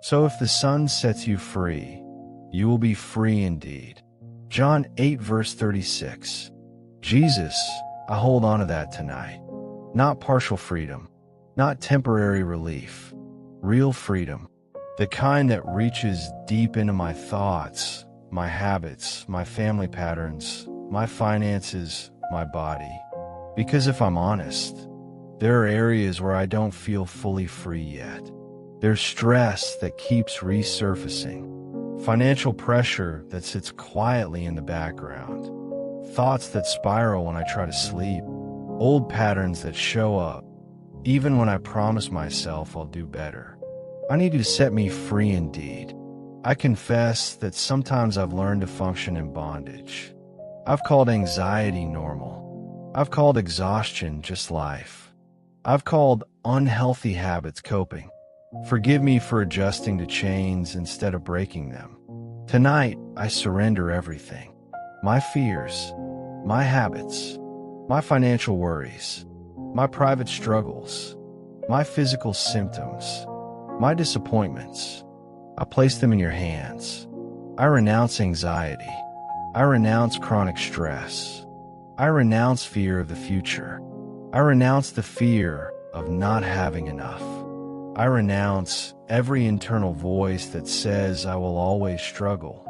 So if the Son sets you free, you will be free indeed. John 8 verse 36. Jesus, I hold on to that tonight. Not partial freedom, not temporary relief, real freedom. The kind that reaches deep into my thoughts, my habits, my family patterns, my finances, my body. Because if I'm honest, there are areas where I don't feel fully free yet. There's stress that keeps resurfacing, financial pressure that sits quietly in the background, thoughts that spiral when I try to sleep, old patterns that show up, even when I promise myself I'll do better. I need you to set me free indeed. I confess that sometimes I've learned to function in bondage. I've called anxiety normal. I've called exhaustion just life. I've called unhealthy habits coping. Forgive me for adjusting to chains instead of breaking them. Tonight, I surrender everything. My fears, my habits, my financial worries, my private struggles, my physical symptoms, my disappointments. I place them in your hands. I renounce anxiety. I renounce chronic stress. I renounce fear of the future. I renounce the fear of not having enough. I renounce every internal voice that says I will always struggle.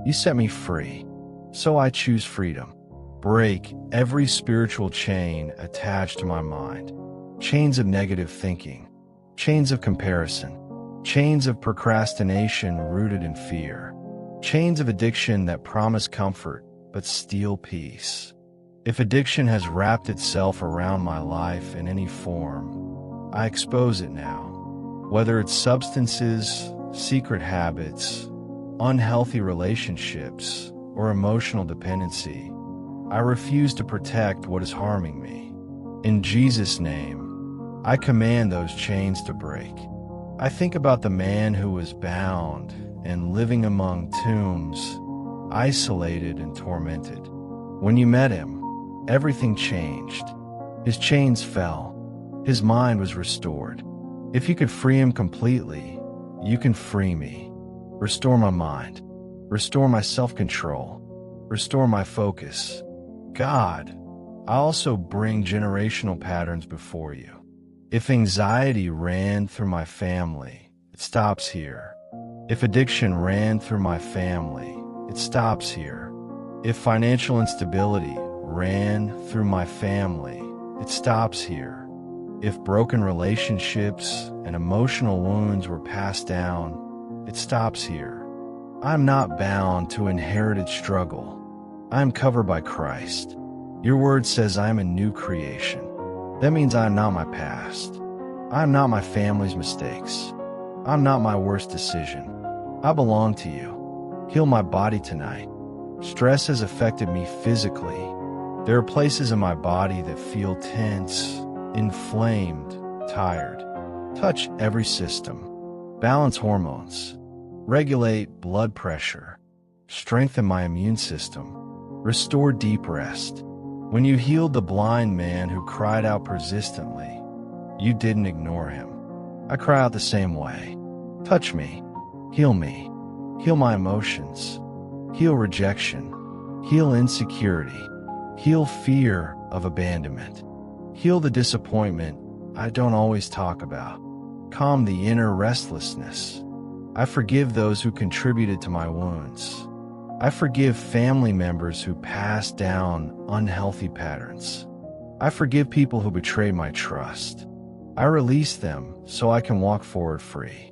You set me free, so I choose freedom. Break every spiritual chain attached to my mind. Chains of negative thinking, chains of comparison, chains of procrastination rooted in fear, chains of addiction that promise comfort but steal peace. If addiction has wrapped itself around my life in any form, I expose it now. Whether it's substances, secret habits, unhealthy relationships, or emotional dependency, I refuse to protect what is harming me. In Jesus' name, I command those chains to break. I think about the man who was bound and living among tombs, isolated and tormented. When you met him, everything changed. His chains fell. His mind was restored. If you could free him completely, you can free me. Restore my mind. Restore my self-control. Restore my focus. God, I also bring generational patterns before you. If anxiety ran through my family, it stops here. If addiction ran through my family, it stops here. If financial instability ran through my family, it stops here. If broken relationships and emotional wounds were passed down, it stops here. I'm not bound to inherited struggle. I am covered by Christ. Your word says I am a new creation. That means I am not my past. I am not my family's mistakes. I'm not my worst decision. I belong to you. Heal my body tonight. Stress has affected me physically. There are places in my body that feel tense, inflamed, tired. Touch every system. Balance hormones. Regulate blood pressure. Strengthen my immune system. Restore deep rest. When you healed the blind man who cried out persistently, you didn't ignore him. I cry out the same way. Touch me. Heal me. Heal my emotions. Heal rejection. Heal insecurity. Heal fear of abandonment. Heal the disappointment I don't always talk about. Calm the inner restlessness. I forgive those who contributed to my wounds. I forgive family members who passed down unhealthy patterns. I forgive people who betrayed my trust. I release them so I can walk forward free.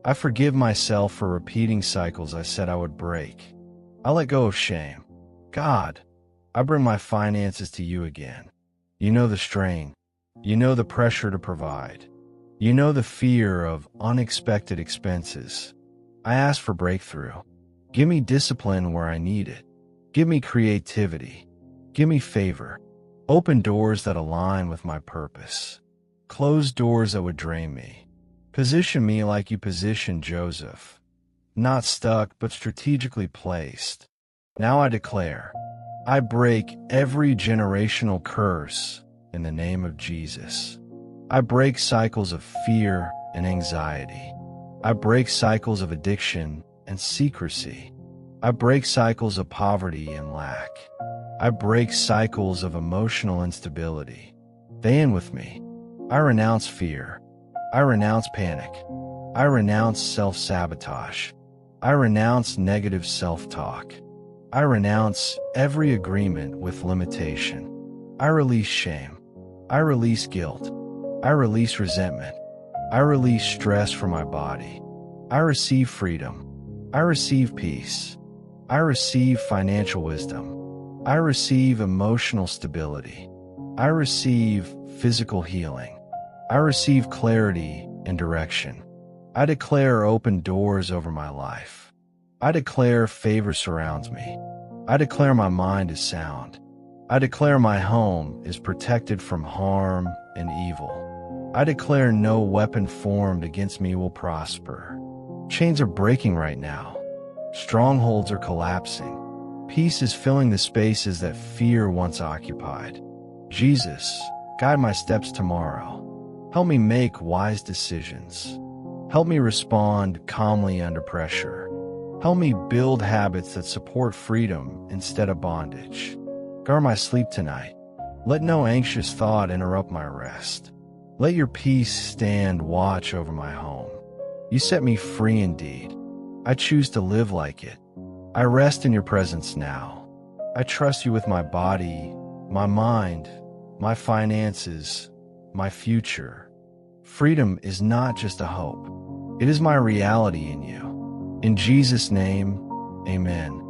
I forgive myself for repeating cycles I said I would break. I let go of shame. God, I bring my finances to you again. You know the strain. You know the pressure to provide. You know the fear of unexpected expenses. I ask for breakthrough. Give me discipline where I need it. Give me creativity. Give me favor. Open doors that align with my purpose. Close doors that would drain me. Position me like you positioned Joseph. Not stuck, but strategically placed. Now I declare, I break every generational curse in the name of Jesus. I break cycles of fear and anxiety. I break cycles of addiction and secrecy. I break cycles of poverty and lack. I break cycles of emotional instability. They end with me. I renounce fear. I renounce panic. I renounce self-sabotage. I renounce negative self-talk. I renounce every agreement with limitation. I release shame. I release guilt. I release resentment. I release stress from my body. I receive freedom. I receive peace. I receive financial wisdom. I receive emotional stability. I receive physical healing. I receive clarity and direction. I declare open doors over my life. I declare favor surrounds me. I declare my mind is sound. I declare my home is protected from harm and evil. I declare no weapon formed against me will prosper. Chains are breaking right now. Strongholds are collapsing. Peace is filling the spaces that fear once occupied. Jesus, guide my steps tomorrow. Help me make wise decisions. Help me respond calmly under pressure. Help me build habits that support freedom instead of bondage. Guard my sleep tonight. Let no anxious thought interrupt my rest. Let your peace stand watch over my home. You set me free indeed. I choose to live like it. I rest in your presence now. I trust you with my body, my mind, my finances, my future. Freedom is not just a hope. It is my reality in you. In Jesus' name, amen.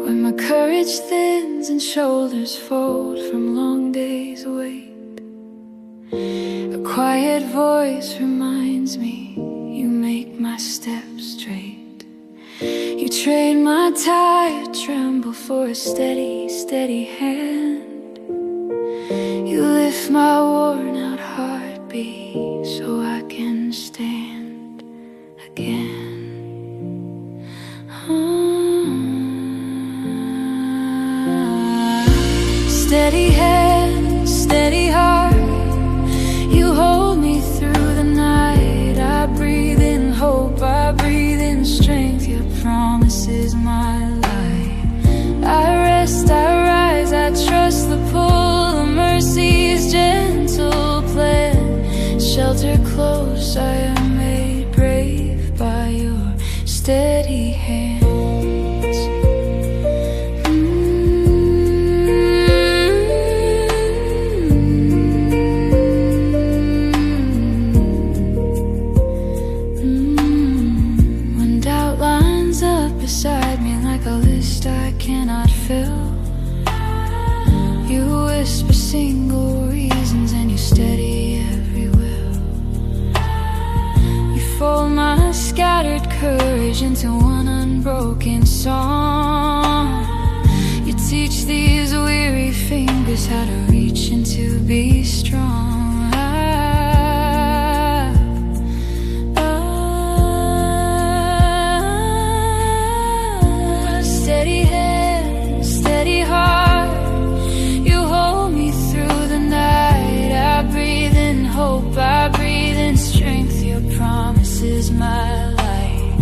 When my courage thins and shoulders fold from long days' weight, a quiet voice reminds me you make my steps straight. You train my tired tremble for a steady, steady hand. You lift my worn out heartbeat so I can stand again. Steady hand, steady heart, you hold me through the night. I breathe in hope, I breathe in strength. Your promise is my life. I rest, I rise, I trust the pull of mercy's gentle plan. Shelter close, I am made brave by your steady hand. Beside me like a list I cannot fill. You whisper single reasons and you steady every will. You fold my scattered courage into one unbroken song. You teach these weary fingers how to reach and to be strong. Steady hand, steady heart, you hold me through the night. I breathe in hope, I breathe in strength. Your promise is my light.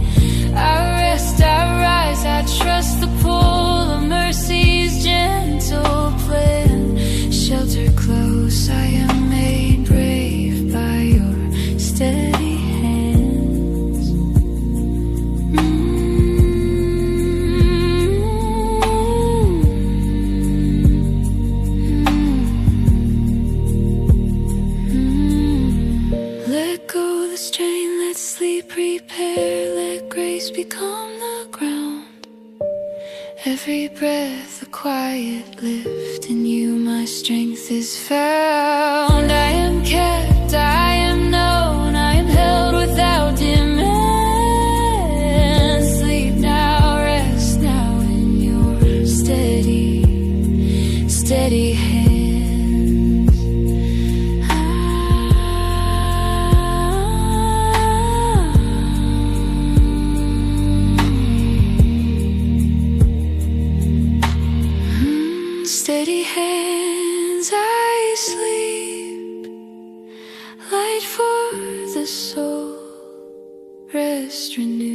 I rest, I rise, I trust the pull of mercy's gentle plan. Shelter close, I am made brave by your steady hands. Let go the strain, let sleep prepare, let grace become the ground. Every breath a quiet lift, in you my strength is found. I am kept, I am known, I am held without demand. Sleep now, rest now in your steady, steady hand. steady hands I sleep, light for the soul, rest renewed.